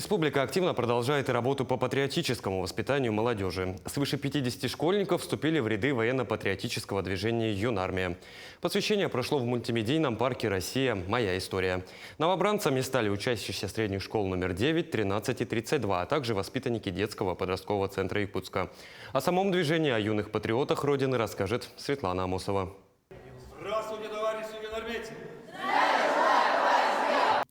Республика активно продолжает и работу по патриотическому воспитанию молодежи. Свыше 50 школьников вступили в ряды военно-патриотического движения «Юнармия». Посвящение прошло в мультимедийном парке «Россия. Моя история». Новобранцами стали учащиеся средних школ номер 9, 13 и 32, а также воспитанники детского подросткового центра Якутска. О самом движении, о юных патриотах Родины расскажет Светлана Амосова. Здравствуйте, товарищи юнармейцы!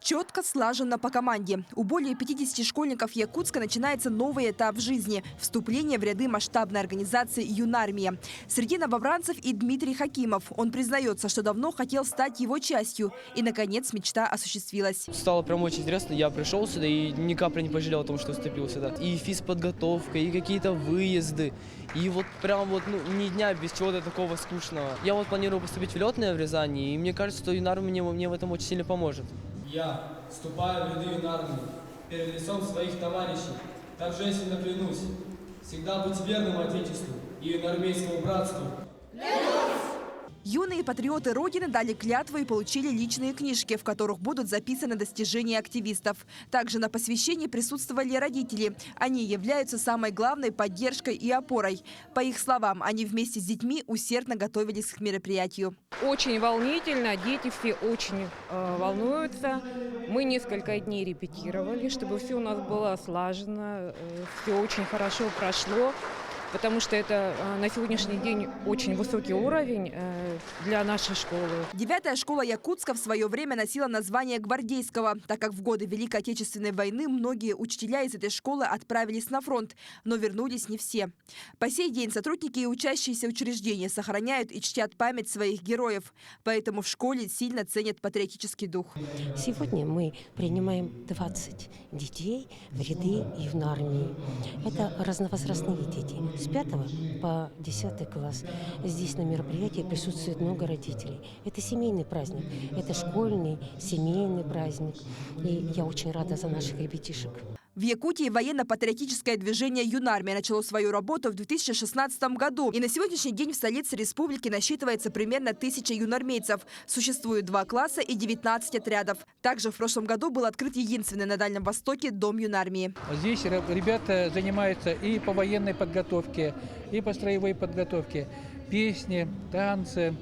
Четко, слаженно по команде. У более 50 школьников Якутска начинается новый этап в жизни – вступление в ряды масштабной организации «Юнармия». Среди новобранцев и Дмитрий Хакимов. Он признается, что давно хотел стать его частью. И, наконец, мечта осуществилась. Стало прям очень интересно. Я пришел сюда и ни капли не пожалел о том, что вступил сюда. И физподготовка, и какие-то выезды. И вот прям вот ни дня без чего-то такого скучного. Я вот планирую поступить в летное в Рязани, и мне кажется, что Юнармия мне в этом очень сильно поможет. Я, вступая в ряды Юнармии, перед лицом своих товарищей, торжественно клянусь всегда быть верным Отечеству и юнармейскому братству. Юные патриоты Родины дали клятву и получили личные книжки, в которых будут записаны достижения активистов. Также на посвящении присутствовали родители. Они являются самой главной поддержкой и опорой. По их словам, они вместе с детьми усердно готовились к мероприятию. Очень волнительно, дети все очень волнуются. Мы несколько дней репетировали, чтобы все у нас было слажено, все очень хорошо прошло. Потому что это на сегодняшний день очень высокий уровень для нашей школы. 9-я школа Якутска в свое время носила название Гвардейского, так как в годы Великой Отечественной войны многие учителя из этой школы отправились на фронт, но вернулись не все. По сей день сотрудники и учащиеся учреждения сохраняют и чтят память своих героев, поэтому в школе сильно ценят патриотический дух. Сегодня мы принимаем 20 детей в ряды Юнармии. Это разновозрастные дети. С 5 по 10 класс. Здесь на мероприятии присутствует много родителей. Это семейный праздник, это школьный, семейный праздник. И я очень рада за наших ребятишек. В Якутии военно-патриотическое движение «Юнармия» начало свою работу в 2016 году. И на сегодняшний день в столице республики насчитывается примерно 1000 юнармейцев. Существует 2 класса и 19 отрядов. Также в прошлом году был открыт единственный на Дальнем Востоке дом «Юнармии». Здесь ребята занимаются и по военной подготовке, и по строевой подготовке. Песни, танцы,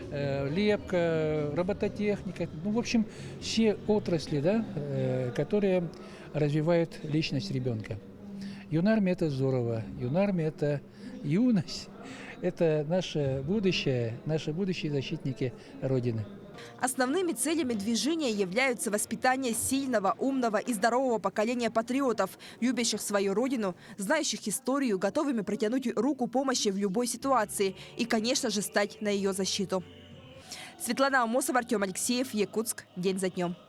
лепка, робототехника. Ну, в общем, все отрасли, да, которые развивают личность ребенка. Юнармия – это здорово. Юнармия – это юность. Это наше будущее, наши будущие защитники Родины. Основными целями движения являются воспитание сильного, умного и здорового поколения патриотов, любящих свою родину, знающих историю, готовыми протянуть руку помощи в любой ситуации и, конечно же, стать на ее защиту. Светлана Амосова, Артем Алексеев, Якутск. День за днем.